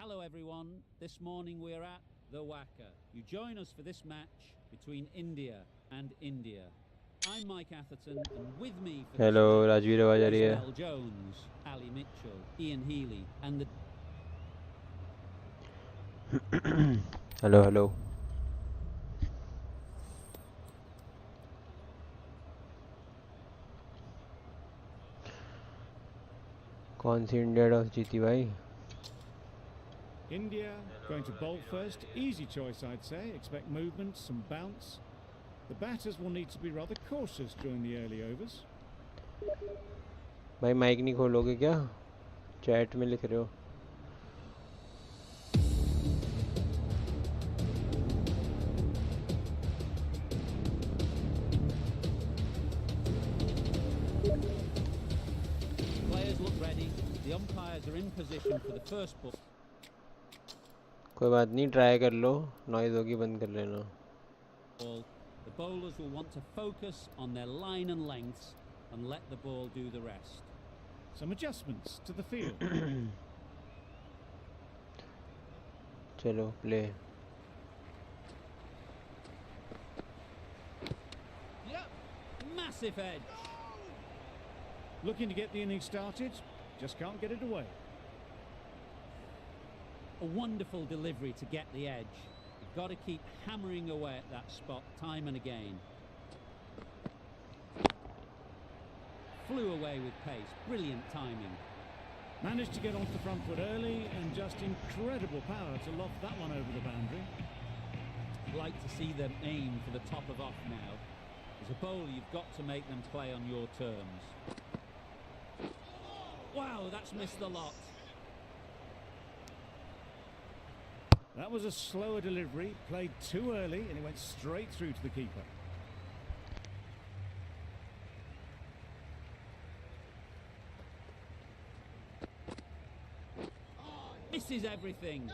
Hello everyone, this morning we're at the Wacker. You join us for this match between India and India. I'm Mike Atherton, and with me for Hello, this Rajveer आवाज आ रही है. Mel Jones, Ali Mitchell, Ian Healy, and the Hello. कौन सी India toss जीती भाई? India going to bowl first. Easy choice, I'd say. Expect movement, some bounce. The batters will need to be rather cautious during the early overs. भाई mic नहीं खोलोगे क्या? Chat में लिख रहे हो. players look ready. The umpires are in position for the first ball. कोई बात नहीं, ट्राई कर लो. नॉइज होगी बंद कर लेना. The bowlers will want to focus on their line and lengths and let the ball do the rest. Some adjustments to the field. चलो play. Yep, massive edge. Looking to get the innings started, just can't get it away. A wonderful delivery to get the edge. You've got to keep hammering away at that spot time and again. Flew away with pace. Brilliant timing. Managed to get onto the front foot early and just incredible power to loft that one over the boundary. I'd like to see them aim for the top of off now. As a bowler, you've got to make them play on your terms. Wow, that's missed a lot. That was a slower delivery, played too early, and it went straight through to the keeper. Misses everything.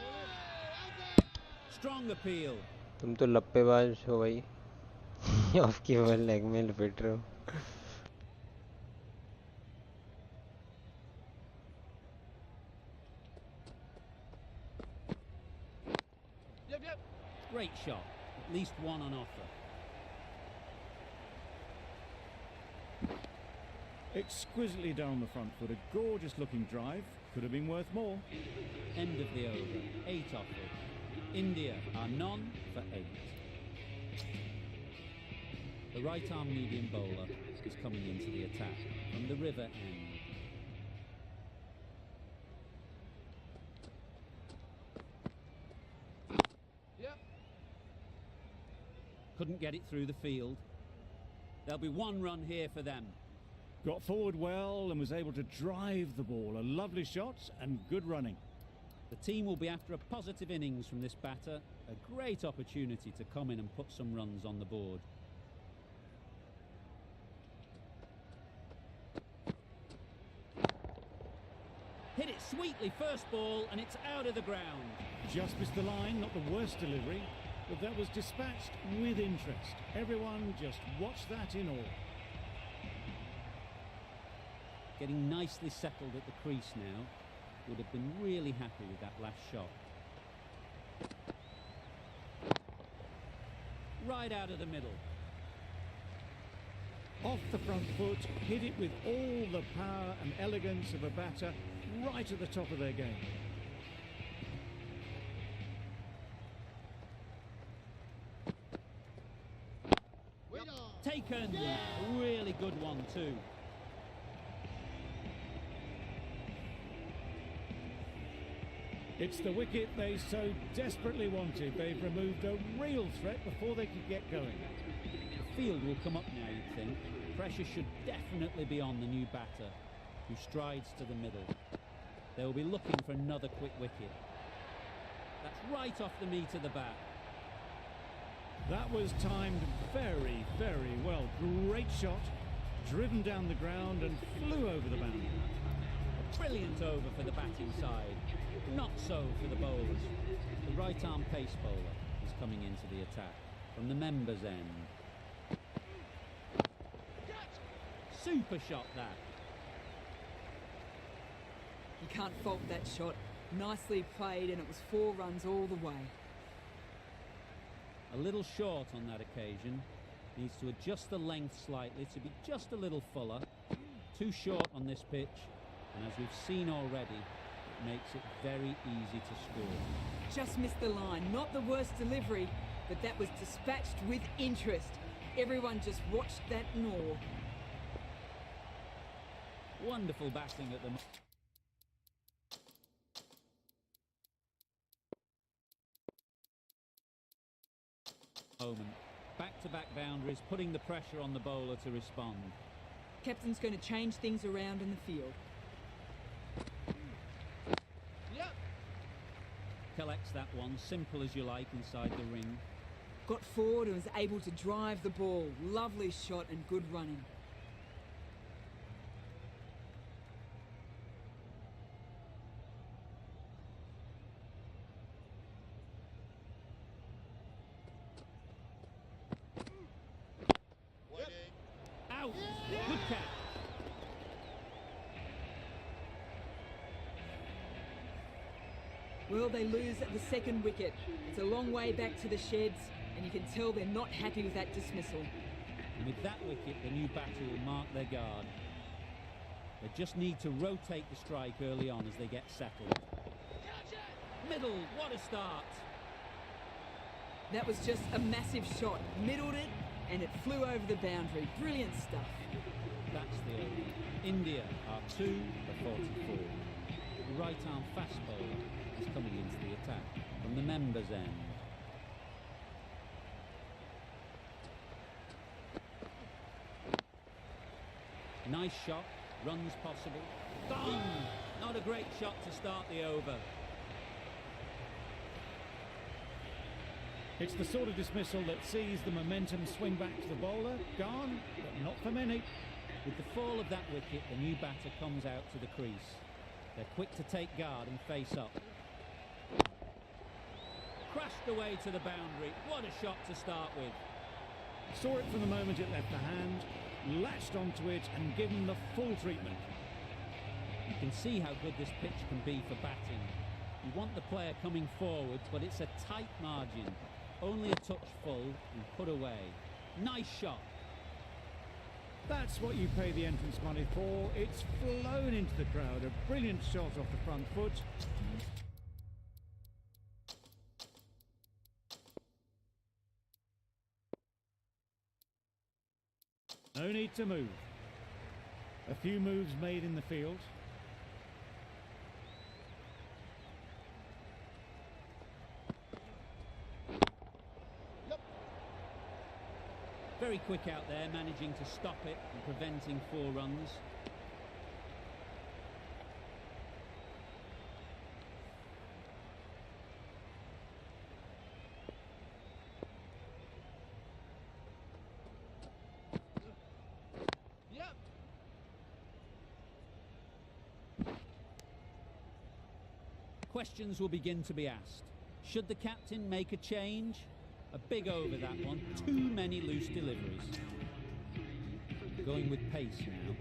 Strong appeal. तुम तो लप्पेबाज हो भाई. Of की ball leg में लपेट रहे हो. Great shot. At least one on offer. Exquisitely down the front foot, a gorgeous looking drive. Could have been worth more. End of the over. 8 offered. India are none for 8. The right arm medium bowler is coming into the attack from the river end. Couldn't get it through the field. There'll be one run here for them. Got forward well and was able to drive the ball. A lovely shot and good running. The team will be after a positive innings from this batter. A great opportunity to come in and put some runs on the board. Hit it sweetly first ball and it's out of the ground. Just missed the line, not the worst delivery, but that was dispatched with interest. Everyone just watched that in awe. Getting nicely settled at the crease now. Would have been really happy with that last shot. Right out of the middle. Off the front foot, hit it with all the power and elegance of a batter right at the top of their game. Taken. A really good one too. It's the wicket they so desperately wanted. They've removed a real threat before they could get going. The field will come up now, you'd think. Pressure should definitely be on the new batter, who strides to the middle. They will be looking for another quick wicket. That's right off the meat of the bat. That was timed very, very well. Great shot, driven down the ground and flew over the boundary. A brilliant over for the batting side. Not so for the bowlers. The right arm pace bowler is coming into the attack from the members' end. Super shot that. You can't fault that shot. Nicely played, and it was 4 runs all the way. A little short on that occasion. Needs to adjust the length slightly to be just a little fuller. Too short on this pitch, and as we've seen already, it makes it very easy to score. Just missed the line. Not the worst delivery, but that was dispatched with interest. Everyone just watched that in awe. Wonderful batting at the moment. Back-to-back boundaries, putting the pressure on the bowler to respond. Captain's going to change things around in the field. Collects that one, simple as you like, inside the ring. Got forward and was able to drive the ball. Lovely shot and good running. Out! Good catch. Well, they lose at the second wicket. It's a long way back to the sheds, and you can tell they're not happy with that dismissal. And with that wicket, the new batter will mark their guard. They just need to rotate the strike early on as they get settled. Middle, what a start! That was just a massive shot. Middled it, and it flew over the boundary. Brilliant stuff. That's the over. India are 2 for 44. The right-arm fast bowler is coming into the attack from the members' end. Nice shot, runs possible. Gone! Not a great shot to start the over. It's the sort of dismissal that sees the momentum swing back to the bowler. Gone, but not for many. With the fall of that wicket, the new batter comes out to the crease. They're quick to take guard and face up. Crashed away to the boundary. What a shot to start with. Saw it from the moment it left the hand, latched onto it and given the full treatment. You can see how good this pitch can be for batting. You want the player coming forward, but it's a tight margin. Only a touch full and put away. Nice shot. That's what you pay the entrance money for. It's flown into the crowd. A brilliant shot off the front foot. No need to move. A few moves made in the field. Very quick out there, managing to stop it and preventing 4 runs. Questions will begin to be asked. Should the captain make a change? A big over, that one. Too many loose deliveries. Going with pace now.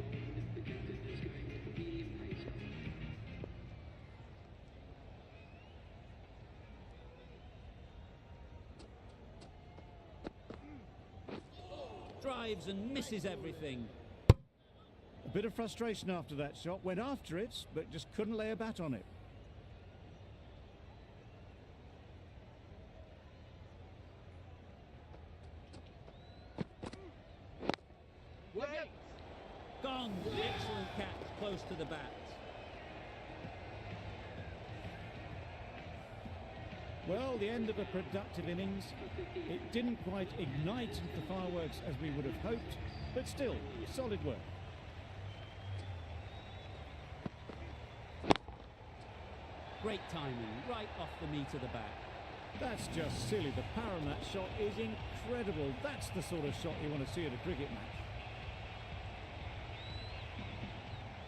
Drives and misses everything. A bit of frustration after that shot. Went after it, but just couldn't lay a bat on it. Gone. Excellent catch, close to the bat. Well, the end of a productive innings. It didn't quite ignite the fireworks as we would have hoped, but still, solid work. Great timing, right off the meat of the bat. That's just silly. The power on that shot is incredible. That's the sort of shot you want to see at a cricket match.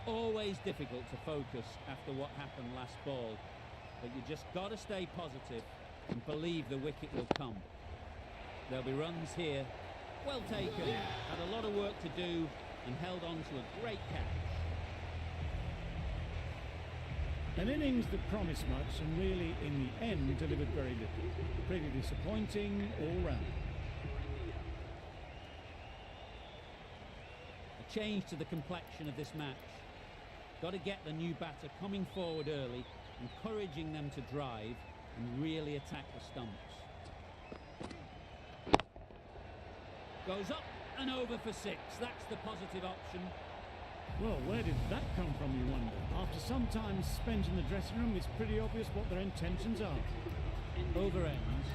Always difficult to focus after what happened last ball, but you just got to stay positive and believe the wicket will come. There'll be runs here. Well taken. Had a lot of work to do and held on to a great catch. An innings that promised much and really, in the end, delivered very little. Pretty disappointing all round. A change to the complexion of this match. Got to get the new batter coming forward early, encouraging them to drive and really attack the stumps. Goes up and over for 6. That's the positive option. Well, where did that come from, you wonder? After some time spent in the dressing room, it's pretty obvious what their intentions are. Over ends,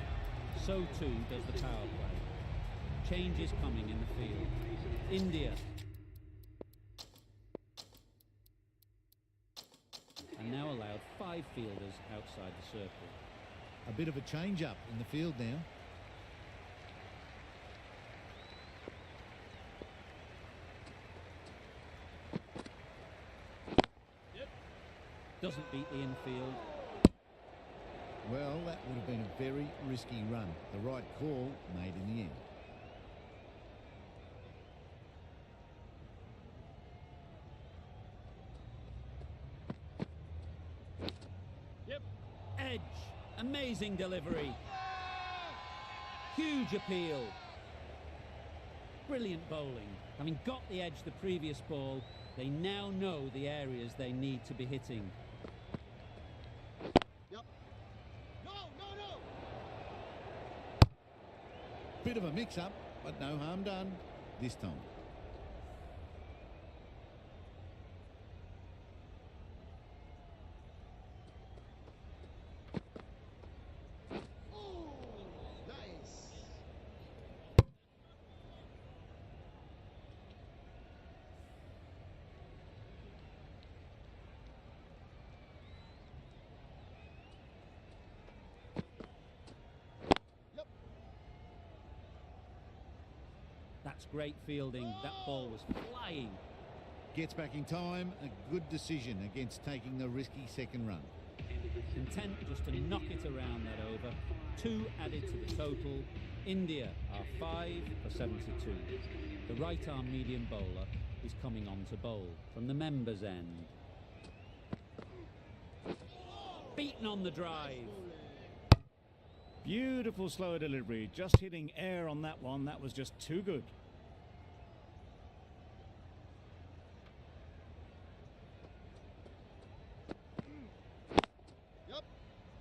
so too does the power play. Change is coming in the field. India. And now allowed 5 fielders outside the circle. A bit of a change-up in the field now. Doesn't beat the infield. Well, that would have been a very risky run. The right call made in the end. Edge. Amazing delivery. Huge appeal. Brilliant bowling. Having got the edge the previous ball, they now know the areas they need to be hitting. Bit of a mix-up, but no harm done this time. That's great fielding. That ball was flying. Gets back in time. A good decision against taking the risky second run. Content just to knock it around that over. 2 added to the total. India are 5 for 72. The right arm medium bowler is coming on to bowl from the members' end. Beaten on the drive. Beautiful slower delivery. Just hitting air on that one. That was just too good.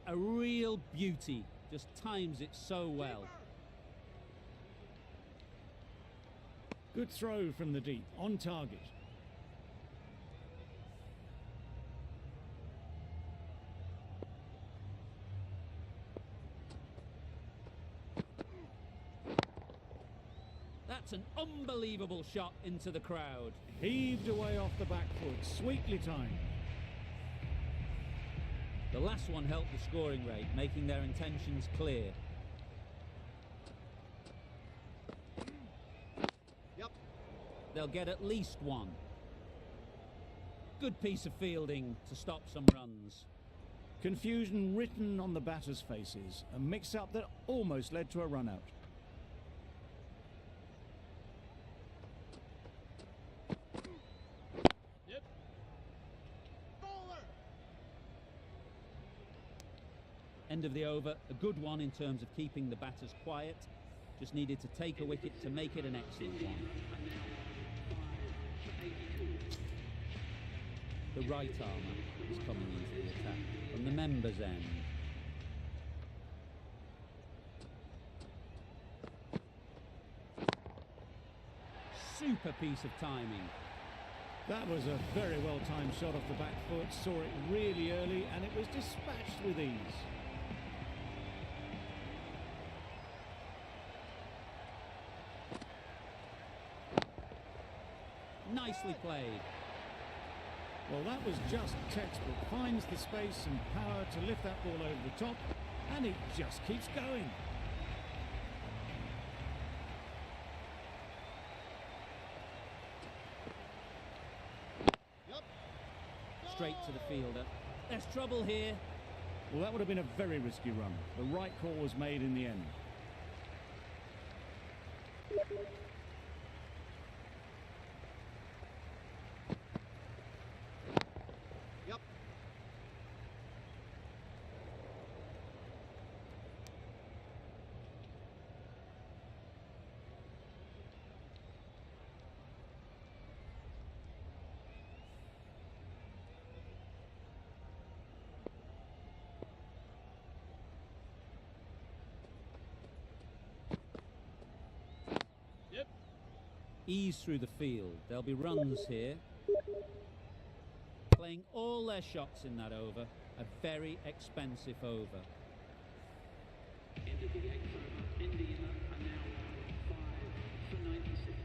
A real beauty. Just times it so well. Good throw from the deep. On target. That's an unbelievable shot into the crowd. Heaved away off the back foot. Sweetly timed. The last one helped the scoring rate, making their intentions clear. They'll get at least 1. Good piece of fielding to stop some runs. Confusion written on the batters' faces. A mix-up that almost led to a run-out. End of the over, a good one in terms of keeping the batters quiet. Just needed to take a wicket to make it an excellent one. The right armour is coming into the attack from the members' end. Super piece of timing. That was a very well-timed shot off the back foot. Saw it really early and it was dispatched with ease. Nicely played. Well, that was just textbook. Finds the space and power to lift that ball over the top, and it just keeps going. Straight to the fielder. There's trouble here. Well, that would have been a very risky run. The right call was made in the end. Ease through the field. There'll be runs here. Playing all their shots in that over. A very expensive over. Into the eighth over, India are now 5 for 96.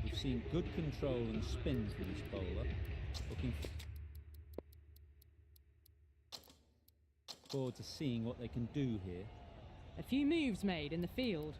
We've seen good control and spin from this bowler. Looking forward to seeing what they can do here. A few moves made in the field.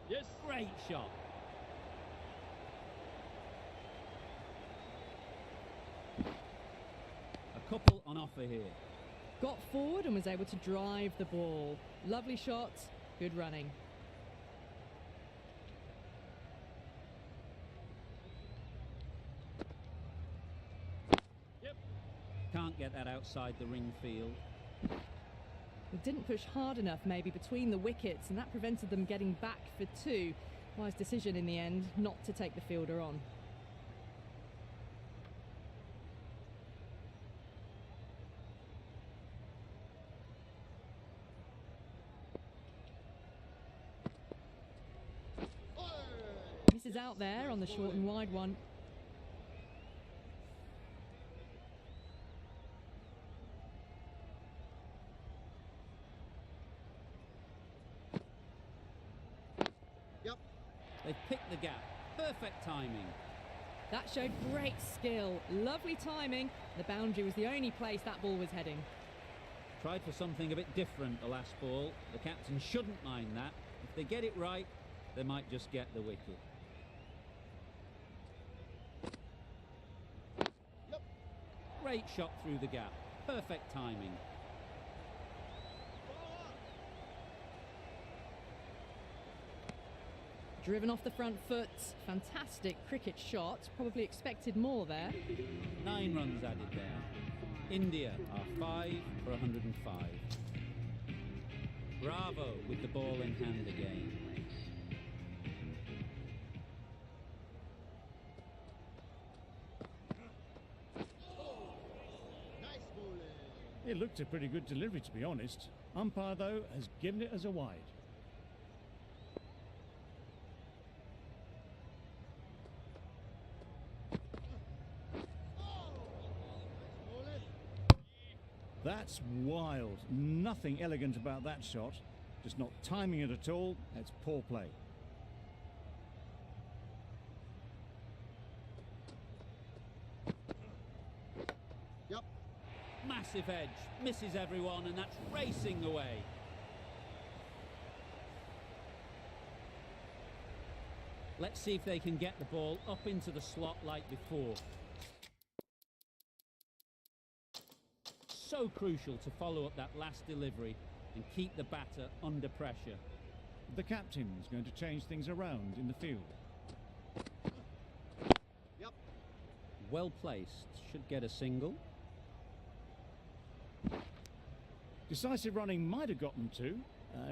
Yes. Great shot. A couple on offer here. Got forward and was able to drive the ball. Lovely shot, good running. Can't get that outside the ring field. It didn't push hard enough maybe between the wickets, and that prevented them getting back for two. Wise decision in the end not to take the fielder on. Misses out there on the short and wide one. They've picked the gap. Perfect timing. That showed great skill. Lovely timing. The boundary was the only place that ball was heading. Tried for something a bit different the last ball. The captain shouldn't mind that. If they get it right, they might just get the wicket. Great shot through the gap. Perfect timing. Driven off the front foot. Fantastic cricket shot. Probably expected more there. 9 runs added there. India are 5 for 105. Bravo with the ball in hand again. It looked a pretty good delivery, to be honest. Umpire, though, has given it as a wide. That's wild. Nothing elegant about that shot. Just not timing it at all. It's poor play. Massive edge. Misses everyone, and that's racing away. Let's see if they can get the ball up into the slot like before. So crucial to follow up that last delivery and keep the batter under pressure. The captain's going to change things around in the field. Well placed. Should get a single. Decisive running might have gotten two.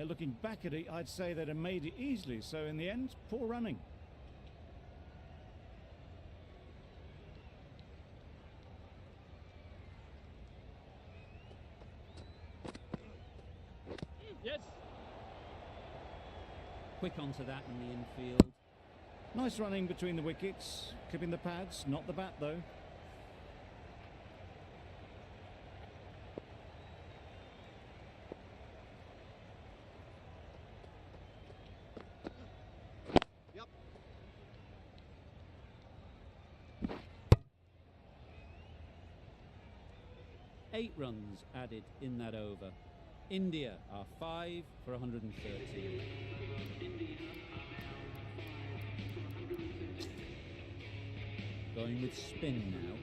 Looking back at it, I'd say they'd have made it easily. So in the end, poor running. Yes. Quick onto that in the infield. Nice running between the wickets. Clipping the pads, not the bat though. Eight runs added in that over. India are 5 for 113. Going with spin now.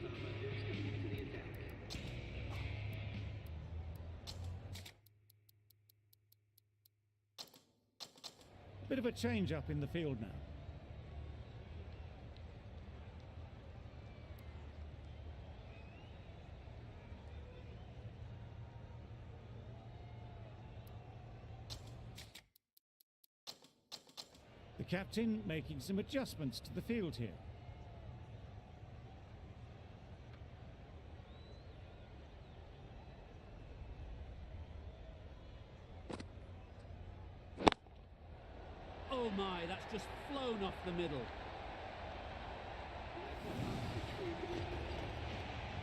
Bit of a change up in the field now. captain making some adjustments to the field here. Oh my, that's just flown off the middle.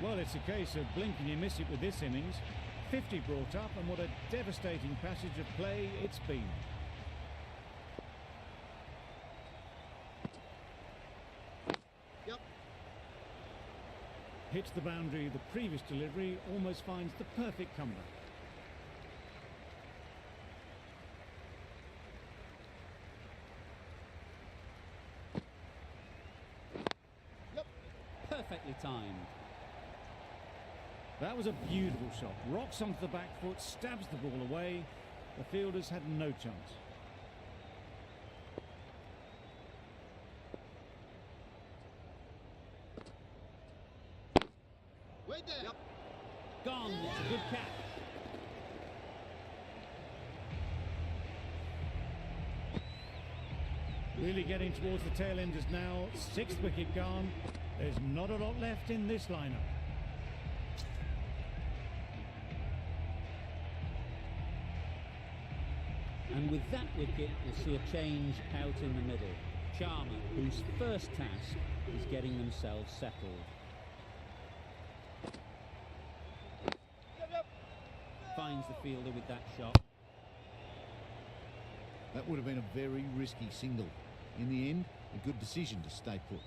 Well, it's a case of blink and you miss it with this innings. 50 brought up, and what a devastating passage of play it's been. Yep. Hits the boundary, the previous delivery almost finds the perfect comeback. Perfectly timed. That was a beautiful shot. Rocks onto the back foot, stabs the ball away. The fielders had no chance. Way down. Yep. Gone, it's a good catch. Really getting towards the tail enders now. 6th wicket gone. There's not a lot left in this lineup. And with that wicket, we'll see a change out in the middle. Sharma, whose first task is getting themselves settled. Finds the fielder with that shot. That would have been a very risky single. In the end, a good decision to stay put.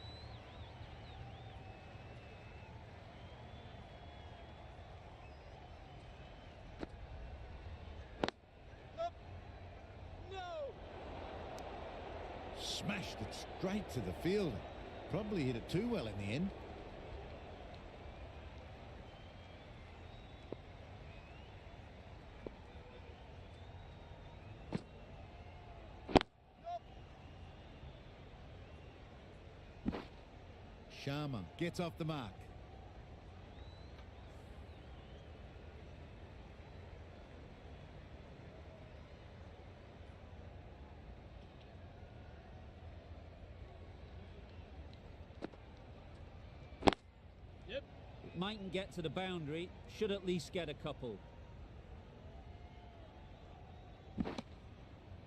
Smashed it straight to the fielder. Probably hit it too well in the end. Sharma gets off the mark. Mightn't get to the boundary, should at least get a couple.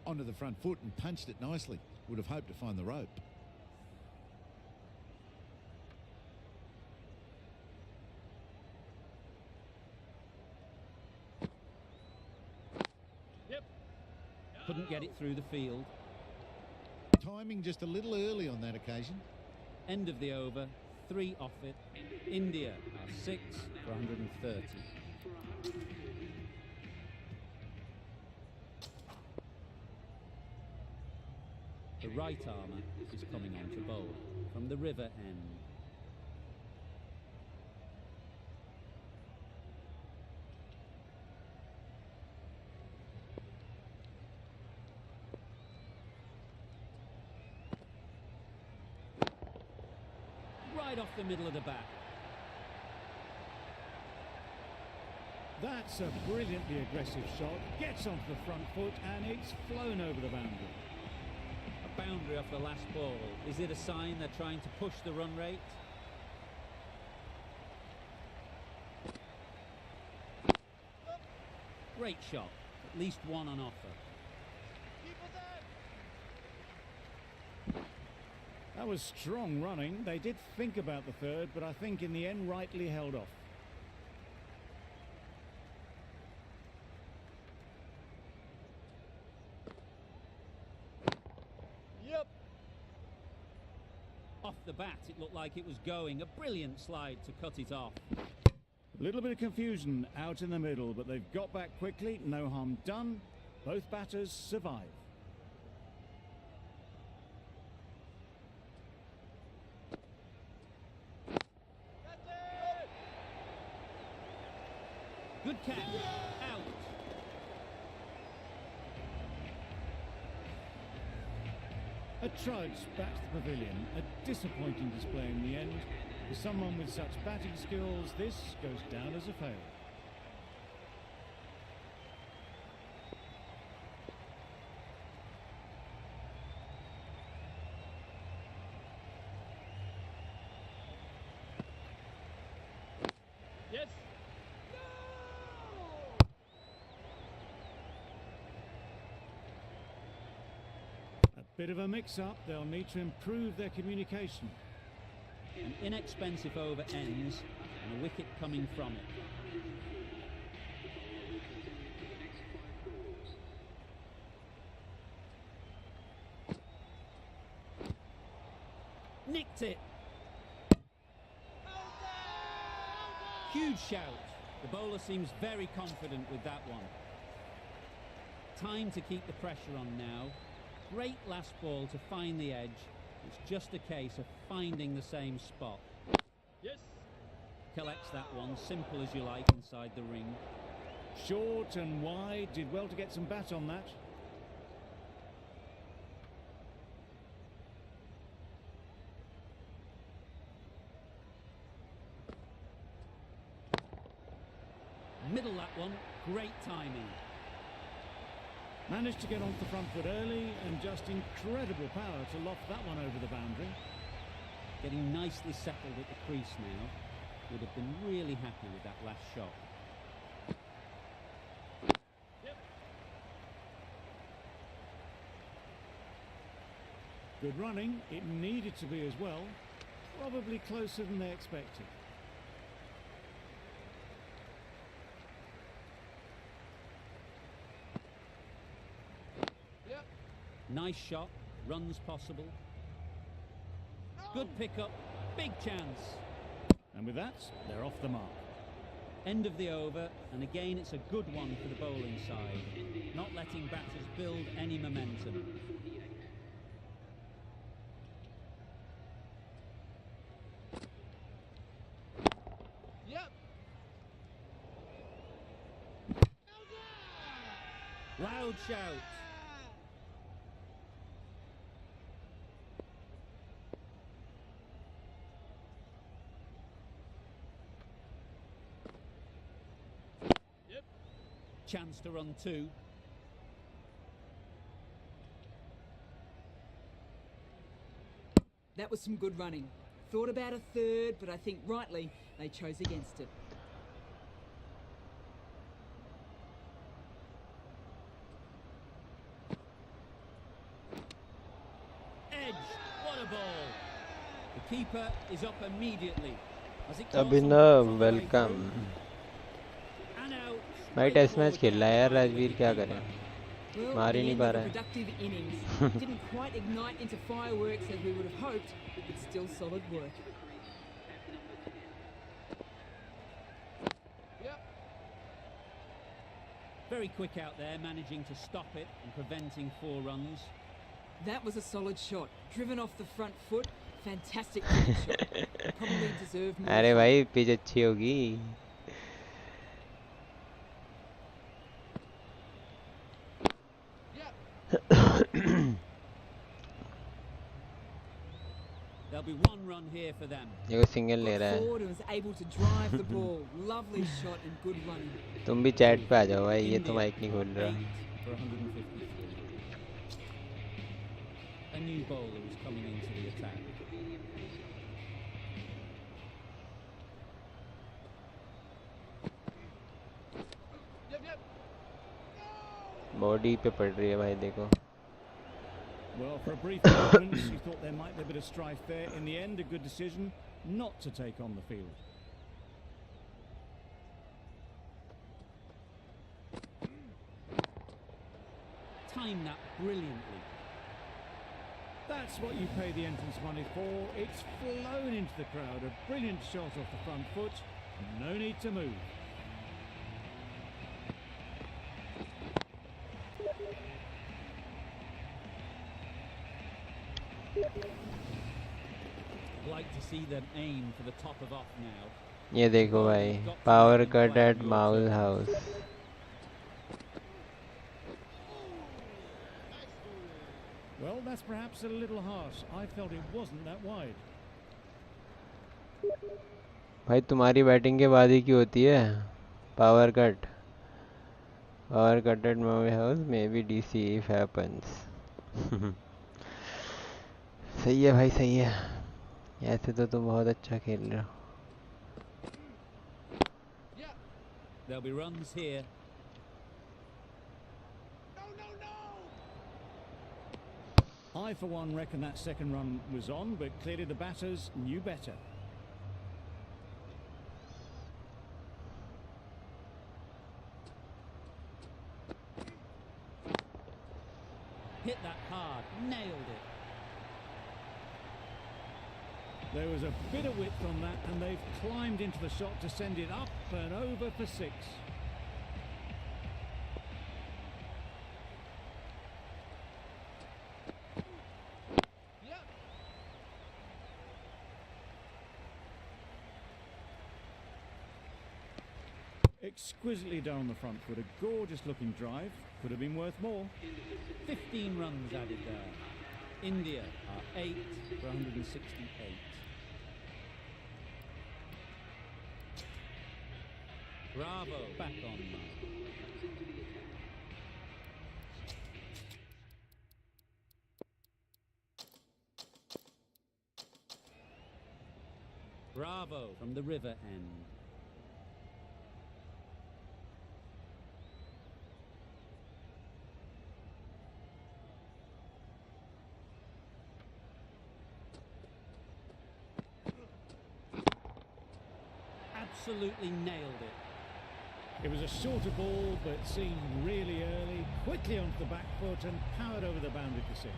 Onto the front foot and punched it nicely. Would have hoped to find the rope. Couldn't get it through the field. Timing just a little early on that occasion. End of the over, 3 off it. India are 6 for 130. The right armour is coming on to bowl from the river end. Right off the middle of the bat. That's a brilliantly aggressive shot. Gets onto the front foot and it's flown over the boundary. A boundary off the last ball. Is it a sign they're trying to push the run rate? Great shot. At least one on offer. That was strong running. They did think about the third, but I think in the end rightly held off. Off the bat, it looked like it was going. A brilliant slide to cut it off. A little bit of confusion out in the middle, but they've got back quickly. No harm done. Both batters survive. Good catch. Out. A trudge back to the pavilion. A disappointing display in the end. For someone with such batting skills, this goes down as a fail. Yes. A bit of a mix-up. They'll need to improve their communication. An inexpensive over ends and a wicket coming from it. Nicked it. Huge shout. The bowler seems very confident with that one. Time to keep the pressure on now. Great last ball to find the edge. It's just a case of finding the same spot. Yes. Collects that one, simple as you like, inside the ring. Short and wide, did well to get some bat on that. Middle that one, great timing. Managed to get onto the front foot early and just incredible power to loft that one over the boundary. Getting nicely settled at the crease now. Would have been really happy with that last shot. Yep. Good running, it needed to be as well. Probably closer than they expected. Nice shot, runs possible. Good pickup, big chance. And with that, they're off the mark. End of the over, and again it's a good one for the bowling side. Not letting batters build any momentum. Loud shout. Chance to run two. That was some good running. Thought about a third, but I think rightly they chose against it. Edge, what a ball. The keeper is up immediately. As it caught Abhinav, some way welcome. through. And out. भाई test match खेल रहा है यार राजवीर, क्या करें? Well, मार ही the नहीं end पा of a रहा है. productive innings. Didn't quite ignite into fireworks as we would have hoped, but still solid work. Very quick out there, managing to stop it and preventing 4 runs. That was a solid shot. Driven off the front foot. Fantastic cricket shot. Probably deserved more. अरे भाई pitch अच्छी होगी. There'll be 1 run here for them. देखो single ले Got रहा है. forward and was able to drive the ball. Lovely shot and good running. तुम भी चैट पे आ जाओ भाई, ये तो India, माइक नहीं खोल रहा. 8 for 153. A new bowler is coming into the attack. Body पे पड़ रही है भाई देखो. Well, for a brief moment, you thought there might be a bit of strife there. In the end, a good decision not to take on the field. Timed that brilliantly. That's what you pay the entrance money for. It's flown into the crowd. A brilliant shot off the front foot. No need to move. I'd like to see them aim for the top of off now. ये देखो भाई, power cut at mall house. Well, that's perhaps a little harsh. I felt it wasn't that wide. भाई तुम्हारी batting के बाद ही क्यों होती है power cut? Power cut at mall house may be DC if happens. सही है भाई, सही है. ऐसे तो तुम बहुत अच्छा खेल रहे हो. There'll be runs here. I, for one, reckon that second run was on, but clearly the batters knew better. Hit that hard, nailed it. There was a bit of width on that, and they've climbed into the shot to send it up and over for 6. Exquisitely done on the front foot, a gorgeous looking drive, could have been worth more. 15 runs added there. India are 8 for 168. Bravo, back on now. Bravo from the river end. Absolutely nailed it. It was a shorter ball, but seen really early, quickly onto the back foot and powered over the boundary for 6.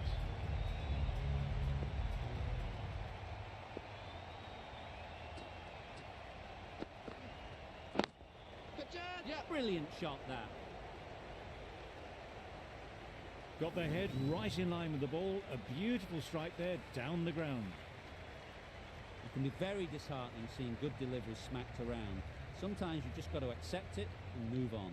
Brilliant shot that. Got their head right in line with the ball, a beautiful strike there, down the ground. It can be very disheartening seeing good deliveries smacked around. Sometimes you've just got to accept it and move on.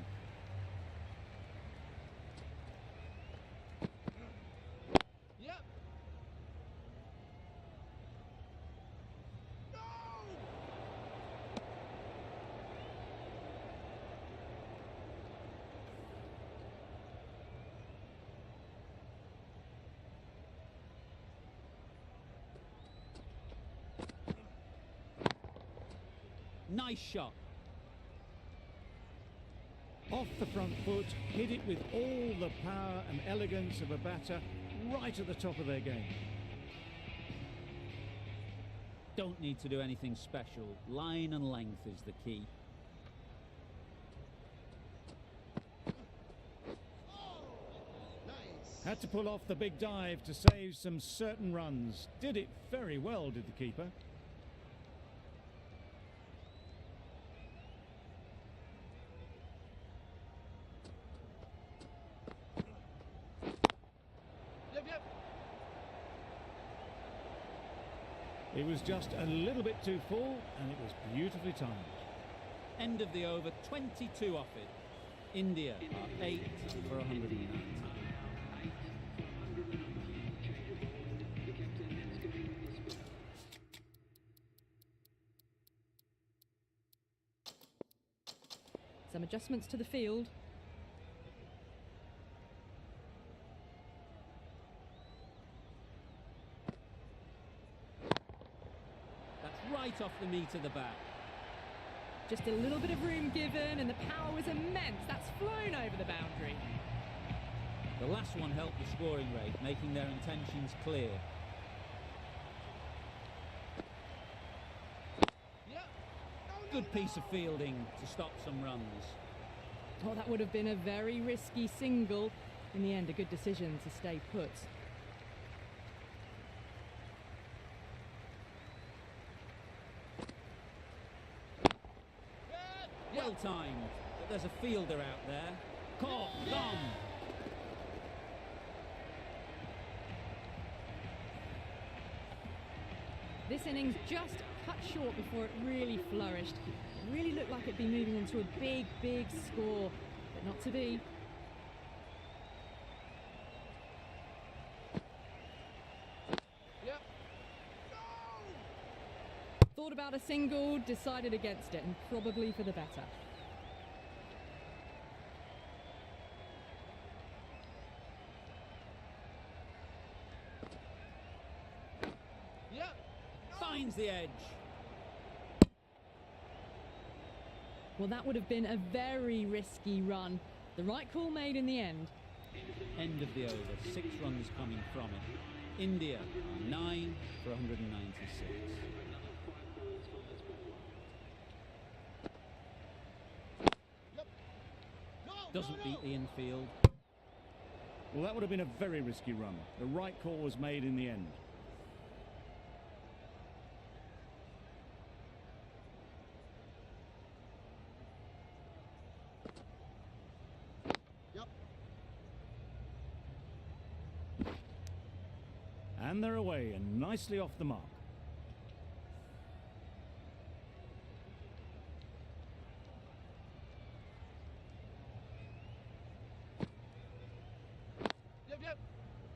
Nice shot. Off the front foot, hit it with all the power and elegance of a batter, right at the top of their game. Don't need to do anything special. Line and length is the key. Had to pull off the big dive to save some certain runs. Did it very well, did the keeper. It was just a little bit too full, and it was beautifully timed. End of the over, 22 off it. India are 8 for 190. Some adjustments to the field. That's right off the meat of the bat. Just a little bit of room given, and the power was immense. That's flown over the boundary. The last one helped the scoring rate, making their intentions clear. Good piece of fielding to stop some runs. Oh, that would have been a very risky single. In the end, a good decision to stay put. Well timed, but there's a fielder out there. Caught, gone. This innings just cut short before it really flourished. It really looked like it'd be moving on to a big, big score, but not to be. Thought about a single, decided against it, and probably for the better. Finds the edge. Well, that would have been a very risky run. The right call made in the end. End of the over, 6 runs coming from it. India are 9 for 196. Doesn't beat the infield. Well, that would have been a very risky run. The right call was made in the end. And they're away and nicely off the mark.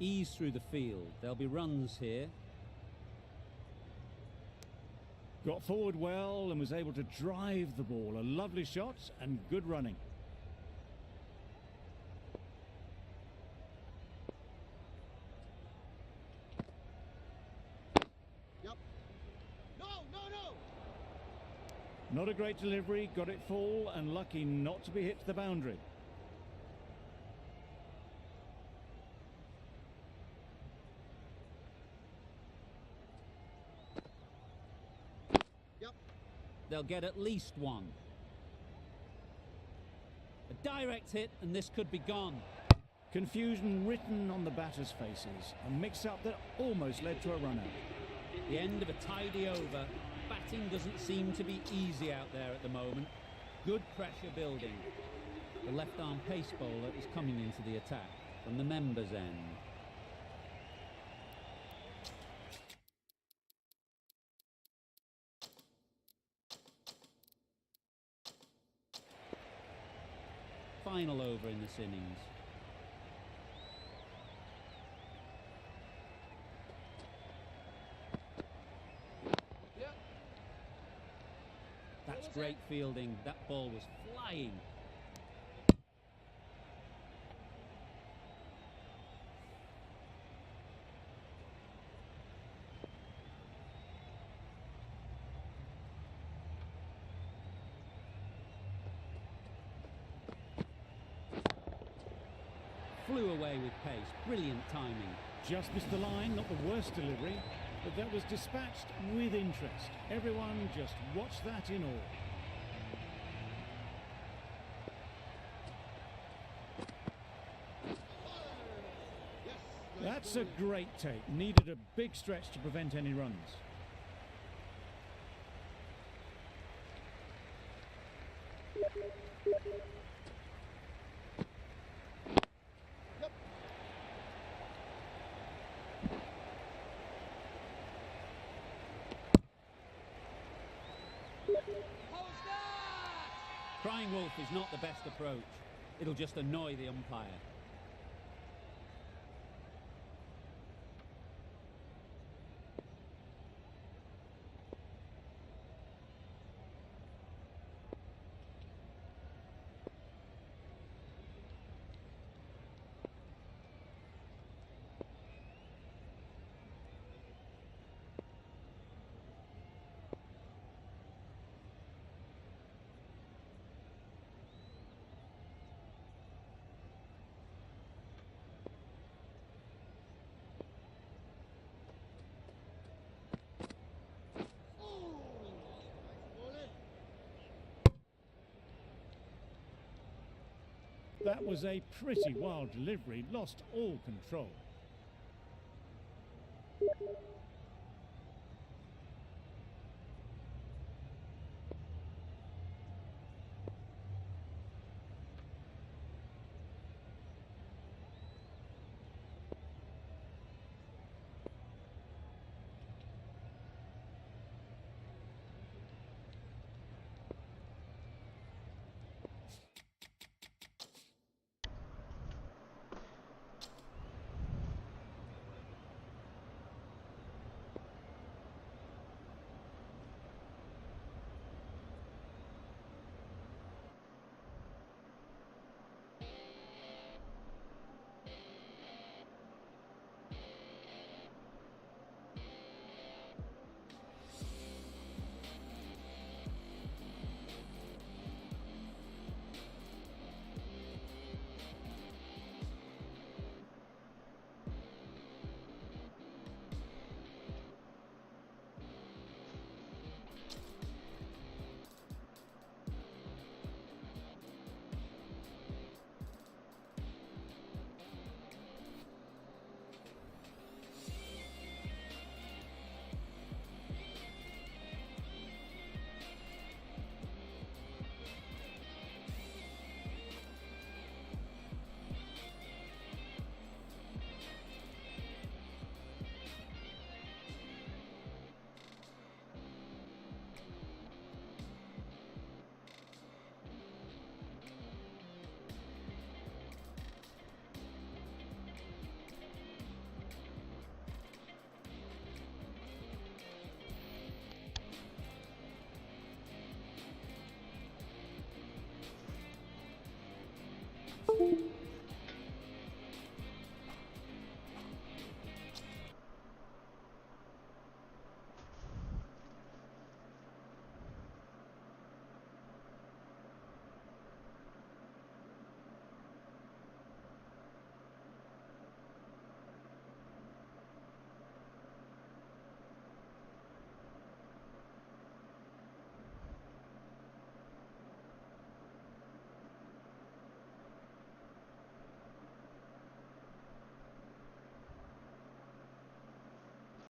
Ease through the field. There'll be runs here. Got forward well and was able to drive the ball. A lovely shot and good running. Not a great delivery, got it full and lucky not to be hit to the boundary. They'll get at least one. A direct hit and this could be gone. Confusion written on the batters' faces. A mix-up that almost led to a run-out. The end of a tidy over. Batting doesn't seem to be easy out there at the moment. Good pressure building. The left-arm pace bowler is coming into the attack from the members' end. Final over in this innings. That's great fielding. That ball was flying. Flew away with pace. Brilliant timing. Just missed the line, not the worst delivery, but that was dispatched with interest. Everyone just watched that in awe. That's a great take. Needed a big stretch to prevent any runs. Crying wolf is not the best approach. It'll just annoy the umpire. That was a pretty wild delivery, lost all control. Bye.